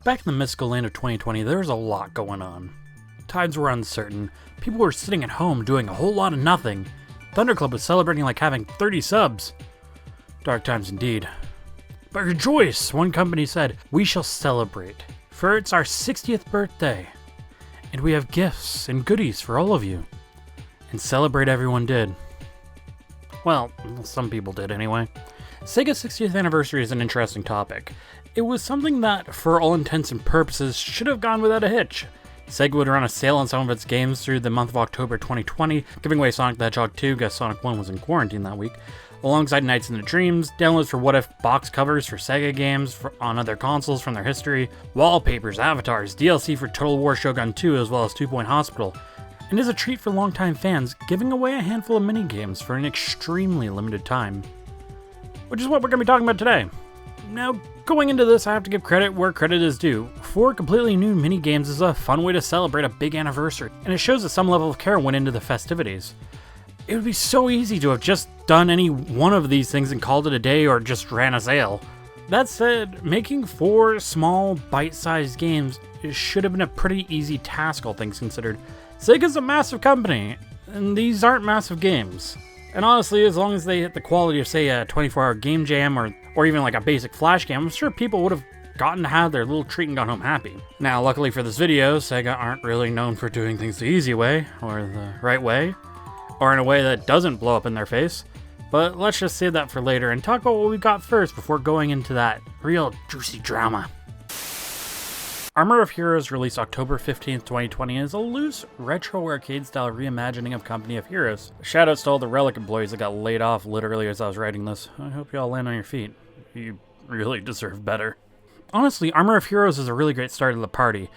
Back in the mystical land of 2020, there was a lot going on. Times were uncertain, people were sitting at home doing a whole lot of nothing. Thunderclub was celebrating like having 30 subs. Dark times indeed. But rejoice, one company said, we shall celebrate, for it's our 60th birthday. And we have gifts and goodies for all of you. And celebrate everyone did. Well, some people did anyway. SEGA's 60th anniversary is an interesting topic. It was something that, for all intents and purposes, should have gone without a hitch. SEGA would run a sale on some of its games through the month of October 2020, giving away Sonic the Hedgehog 2, because Sonic 1 was in quarantine that week, alongside Nights in the Dreams, downloads for What If box covers for SEGA games on other consoles from their history, wallpapers, avatars, DLC for Total War Shogun 2, as well as 2 Point Hospital. And as a treat for longtime fans, giving away a handful of mini-games for an extremely limited time. Which is what we're going to be talking about today. Now, going into this, I have to give credit where credit is due. 4 completely new mini-games is a fun way to celebrate a big anniversary, and it shows that some level of care went into the festivities. It would be so easy to have just done any one of these things and called it a day or just ran a sale. That said, making 4 small, bite-sized games should have been a pretty easy task, all things considered. SEGA's a massive company, and these aren't massive games. And honestly, as long as they hit the quality of, say, a 24-hour game jam or even like a basic flash game, I'm sure people would have gotten to have their little treat and gone home happy. Now, luckily for this video, SEGA aren't really known for doing things the easy way, or the right way, or in a way that doesn't blow up in their face. But let's just save that for later and talk about what we got first before going into that real juicy drama. Armor of Heroes released October 15th, 2020 is a loose, retro arcade-style reimagining of Company of Heroes. Shoutouts to all the Relic employees that got laid off literally as I was writing this. I hope you all land on your feet. You really deserve better. Honestly, Armor of Heroes is a really great start to the party.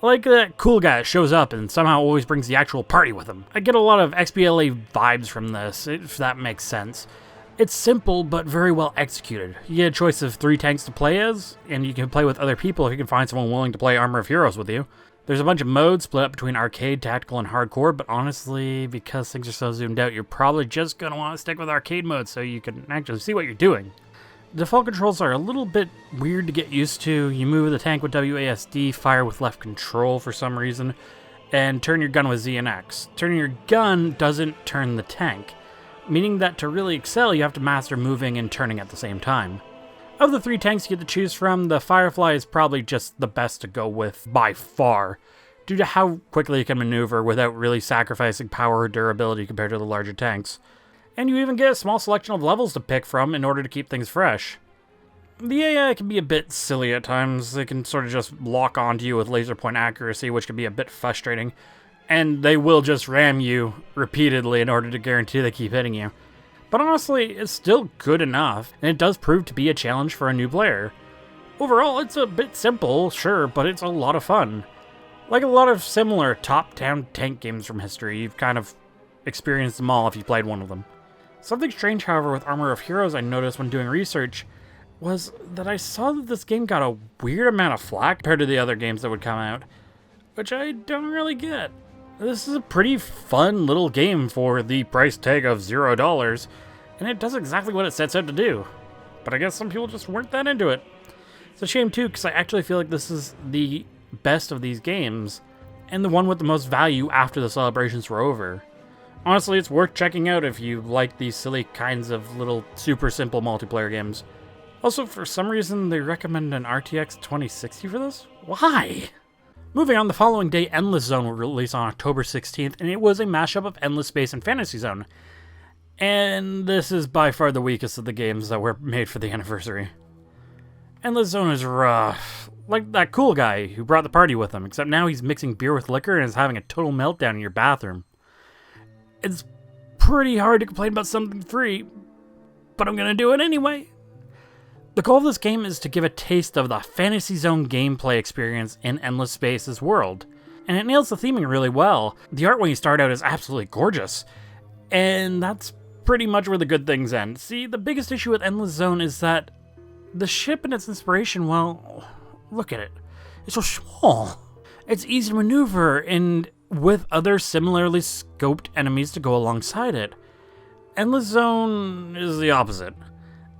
I like that cool guy that shows up and somehow always brings the actual party with him. I get a lot of XBLA vibes from this, if that makes sense. It's simple, but very well executed. You get a choice of 3 tanks to play as, and you can play with other people if you can find someone willing to play Armor of Heroes with you. There's a bunch of modes split up between arcade, tactical, and hardcore, but honestly, because things are so zoomed out, you're probably just going to want to stick with arcade mode so you can actually see what you're doing. The default controls are a little bit weird to get used to. You move the tank with WASD, fire with left control for some reason, and turn your gun with Z and X. Turning your gun doesn't turn the tank, meaning that to really excel, you have to master moving and turning at the same time. Of the 3 tanks you get to choose from, the Firefly is probably just the best to go with by far, due to how quickly you can maneuver without really sacrificing power or durability compared to the larger tanks. And you even get a small selection of levels to pick from in order to keep things fresh. The AI can be a bit silly at times. They can sort of just lock onto you with laser point accuracy, which can be a bit frustrating. And they will just ram you repeatedly in order to guarantee they keep hitting you. But honestly, it's still good enough, and it does prove to be a challenge for a new player. Overall, it's a bit simple, sure, but it's a lot of fun. Like a lot of similar top-down tank games from history, you've kind of experienced them all if you played one of them. Something strange, however, with Armor of Heroes I noticed when doing research was that I saw that this game got a weird amount of flack compared to the other games that would come out, which I don't really get. This is a pretty fun little game for the price tag of $0, and it does exactly what it sets out to do. But I guess some people just weren't that into it. It's a shame too, because I actually feel like this is the best of these games, and the one with the most value after the celebrations were over. Honestly, it's worth checking out if you like these silly kinds of little super simple multiplayer games. Also, for some reason, they recommend an RTX 2060 for this? Why? Moving on, the following day, Endless Zone will release on October 16th, and it was a mashup of Endless Space and Fantasy Zone. And this is by far the weakest of the games that were made for the anniversary. Endless Zone is rough. Like that cool guy who brought the party with him, except now he's mixing beer with liquor and is having a total meltdown in your bathroom. It's pretty hard to complain about something free, but I'm gonna do it anyway. The goal of this game is to give a taste of the Fantasy Zone gameplay experience in Endless Space's world, and it nails the theming really well. The art when you start out is absolutely gorgeous, and that's pretty much where the good things end. See, the biggest issue with Endless Zone is that the ship and its inspiration, well, look at it. It's so small. It's easy to maneuver, and with other similarly scoped enemies to go alongside it. Endless Zone is the opposite.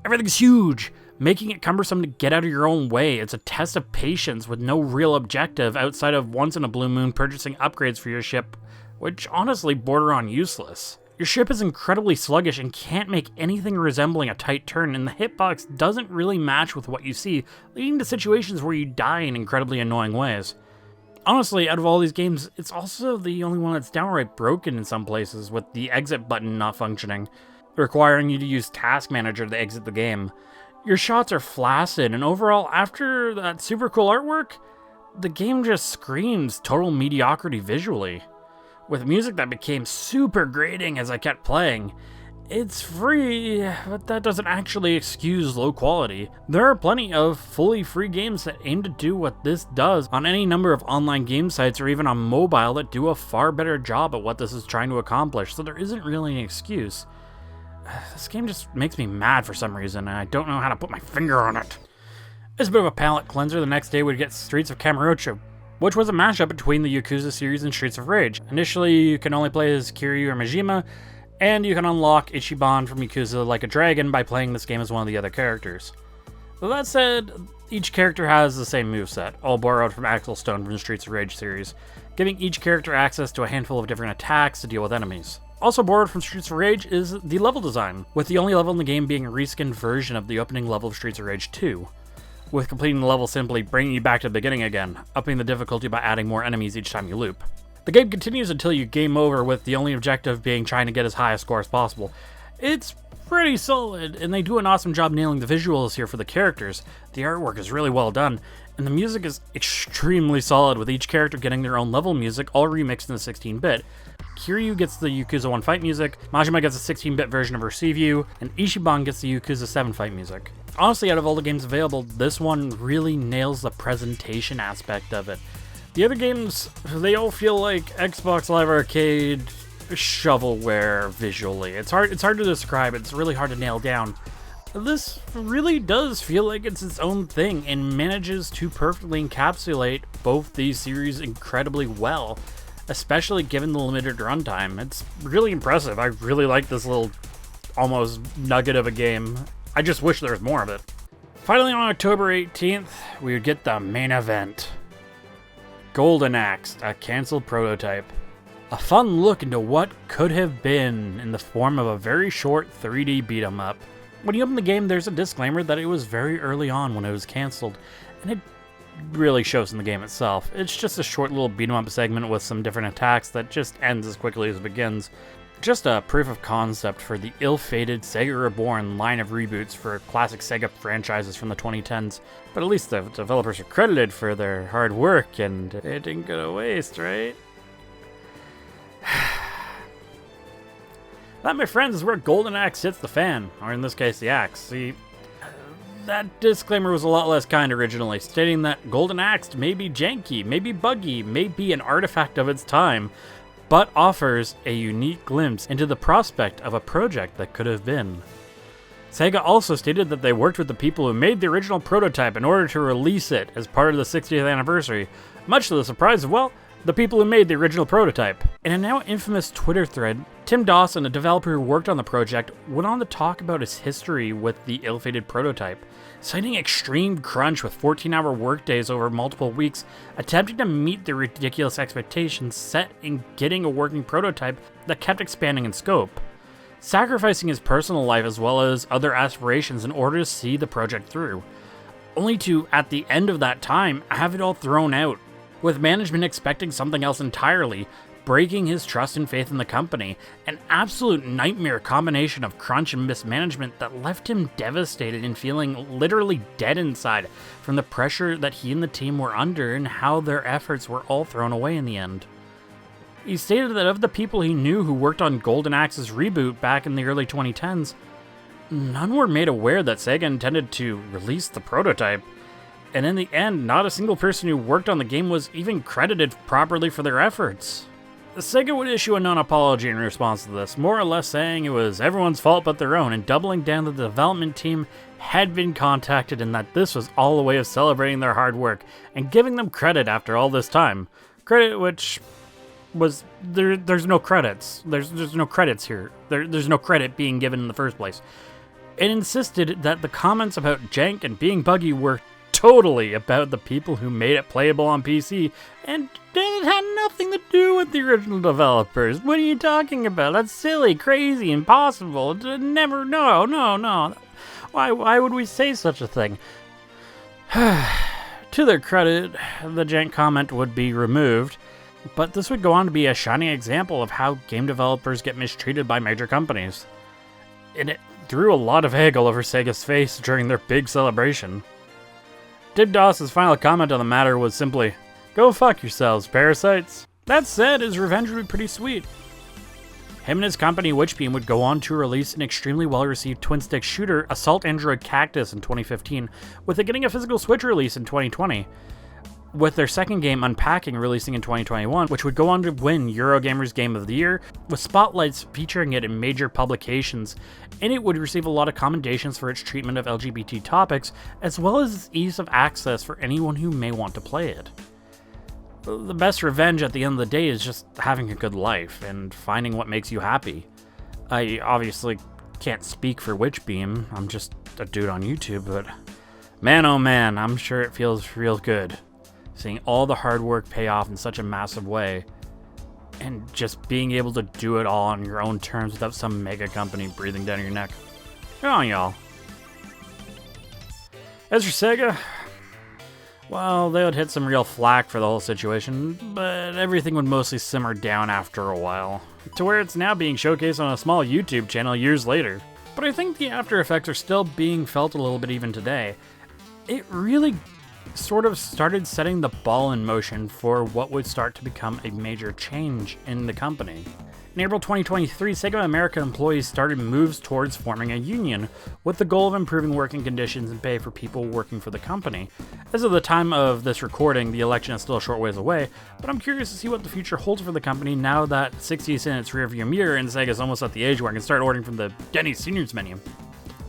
Everything's huge, making it cumbersome to get out of your own way. It's a test of patience with no real objective outside of once in a blue moon purchasing upgrades for your ship, which honestly border on useless. Your ship is incredibly sluggish and can't make anything resembling a tight turn, and the hitbox doesn't really match with what you see, leading to situations where you die in incredibly annoying ways. Honestly, out of all these games, it's also the only one that's downright broken in some places, with the exit button not functioning, requiring you to use Task Manager to exit the game. Your shots are flaccid, and overall, after that super cool artwork, the game just screams total mediocrity visually. With music that became super grating as I kept playing. It's free, but that doesn't actually excuse low quality. There are plenty of fully free games that aim to do what this does on any number of online game sites or even on mobile that do a far better job at what this is trying to accomplish, so there isn't really an excuse. This game just makes me mad for some reason, and I don't know how to put my finger on it. As a bit of a palate cleanser, the next day we'd get Streets of Kamurocho, which was a mashup between the Yakuza series and Streets of Rage. Initially, you can only play as Kiryu or Majima, and you can unlock Ichiban from Yakuza Like a Dragon by playing this game as one of the other characters. With that said, each character has the same moveset, all borrowed from Axel Stone from the Streets of Rage series, giving each character access to a handful of different attacks to deal with enemies. Also borrowed from Streets of Rage is the level design, with the only level in the game being a reskinned version of the opening level of Streets of Rage 2, with completing the level simply bringing you back to the beginning again, upping the difficulty by adding more enemies each time you loop. The game continues until you game over, with the only objective being trying to get as high a score as possible. It's pretty solid, and they do an awesome job nailing the visuals here for the characters. The artwork is really well done, and the music is extremely solid, with each character getting their own level music, all remixed in the 16-bit. Kiryu gets the Yakuza 1 fight music, Majima gets a 16-bit version of Receive You, and Ichiban gets the Yakuza 7 fight music. Honestly, out of all the games available, this one really nails the presentation aspect of it. The other games, they all feel like Xbox Live Arcade shovelware visually. It's hard to describe, it's really hard to nail down. This really does feel like it's its own thing and manages to perfectly encapsulate both these series incredibly well, especially given the limited runtime. It's really impressive. I really like this little almost nugget of a game. I just wish there was more of it. Finally, on October 18th, we would get the main event. Golden Axe, a cancelled prototype. A fun look into what could have been in the form of a very short 3D beat-em-up. When you open the game, there's a disclaimer that it was very early on when it was cancelled, and it really shows in the game itself. It's just a short little beat-em-up segment with some different attacks that just ends as quickly as it begins. Just a proof of concept for the ill-fated Sega Reborn line of reboots for classic Sega franchises from the 2010s. But at least the developers are credited for their hard work, and it didn't go to waste, right? That, my friends, is where Golden Axe hits the fan, or in this case, the axe. See, that disclaimer was a lot less kind originally, stating that Golden Axe may be janky, may be buggy, may be an artifact of its time, but offers a unique glimpse into the prospect of a project that could have been. Sega also stated that they worked with the people who made the original prototype in order to release it as part of the 60th anniversary, much to the surprise of, well, the people who made the original prototype. In a now infamous Twitter thread, Tim Dawson, a developer who worked on the project, went on to talk about his history with the ill-fated prototype, citing extreme crunch with 14-hour workdays over multiple weeks, attempting to meet the ridiculous expectations set in getting a working prototype that kept expanding in scope, sacrificing his personal life as well as other aspirations in order to see the project through, only to, at the end of that time, have it all thrown out, with management expecting something else entirely, breaking his trust and faith in the company, an absolute nightmare combination of crunch and mismanagement that left him devastated and feeling literally dead inside from the pressure that he and the team were under and how their efforts were all thrown away in the end. He stated that of the people he knew who worked on Golden Axe's reboot back in the early 2010s, none were made aware that Sega intended to release the prototype, and in the end, not a single person who worked on the game was even credited properly for their efforts. Sega would issue a non-apology in response to this, more or less saying it was everyone's fault but their own, and doubling down that the development team had been contacted and that this was all a way of celebrating their hard work and giving them credit after all this time. Credit which was, there's no credits. There's no credits here. There's no credit being given in the first place. and insisted that the comments about jank and being buggy were totally about the people who made it playable on PC, and it had nothing to do with the original developers. What are you talking about? That's silly, crazy, impossible. Never, no. Why would we say such a thing? To their credit, the jank comment would be removed, but this would go on to be a shining example of how game developers get mistreated by major companies. And it threw a lot of egg all over Sega's face during their big celebration. Dibdos's final comment on the matter was simply, "Go fuck yourselves, parasites." That said, his revenge would be pretty sweet. Him and his company Witchbeam would go on to release an extremely well-received twin-stick shooter, Assault Android Cactus, in 2015, with it getting a physical Switch release in 2020, with their second game, Unpacking, releasing in 2021, which would go on to win Eurogamer's Game of the Year, with spotlights featuring it in major publications, and it would receive a lot of commendations for its treatment of LGBT topics, as well as its ease of access for anyone who may want to play it. The best revenge at the end of the day is just having a good life and finding what makes you happy. I obviously can't speak for Witchbeam, I'm just a dude on YouTube, but man oh man, I'm sure it feels real good seeing all the hard work pay off in such a massive way, and just being able to do it all on your own terms without some mega company breathing down your neck. Come on, y'all. As for Sega, well, they would hit some real flack for the whole situation, but everything would mostly simmer down after a while, to where it's now being showcased on a small YouTube channel years later. But I think the after effects are still being felt a little bit even today. It really sort of started setting the ball in motion for what would start to become a major change in the company. In April 2023, Sega America employees started moves towards forming a union, with the goal of improving working conditions and pay for people working for the company. As of the time of this recording, the election is still a short ways away, but I'm curious to see what the future holds for the company now that 60 is in its rearview mirror and Sega's almost at the age where I can start ordering from the Denny's Seniors menu.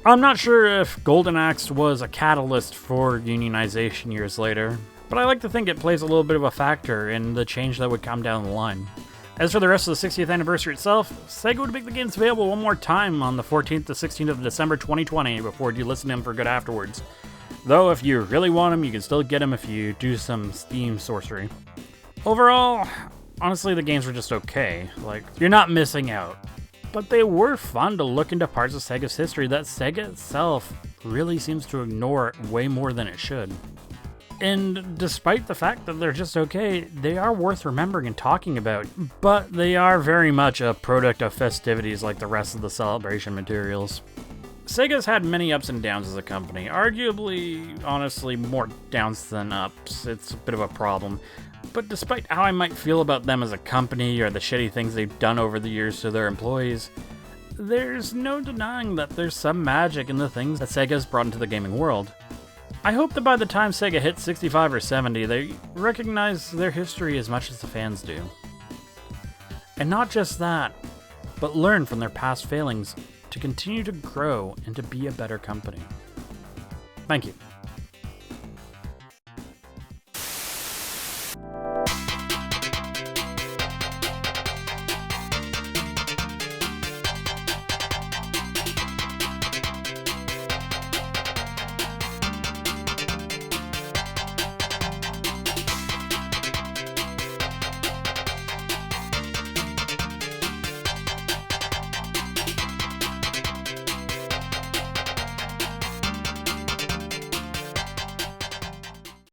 I'm not sure if Golden Axe was a catalyst for unionization years later, but I like to think it plays a little bit of a factor in the change that would come down the line. As for the rest of the 60th anniversary itself, Sega would make the games available one more time on the 14th to 16th of December 2020 before delisting them for good afterwards. Though if you really want them, you can still get them if you do some Steam sorcery. Overall, honestly, the games were just okay. Like, you're not missing out. But they were fun to look into parts of Sega's history that Sega itself really seems to ignore way more than it should. And despite the fact that they're just okay, they are worth remembering and talking about, but they are very much a product of festivities like the rest of the celebration materials. Sega's had many ups and downs as a company, arguably, honestly, more downs than ups. It's a bit of a problem. But despite how I might feel about them as a company or the shitty things they've done over the years to their employees, there's no denying that there's some magic in the things that Sega's brought into the gaming world. I hope that by the time Sega hits 65 or 70, they recognize their history as much as the fans do. And not just that, but learn from their past failings to continue to grow and to be a better company. Thank you.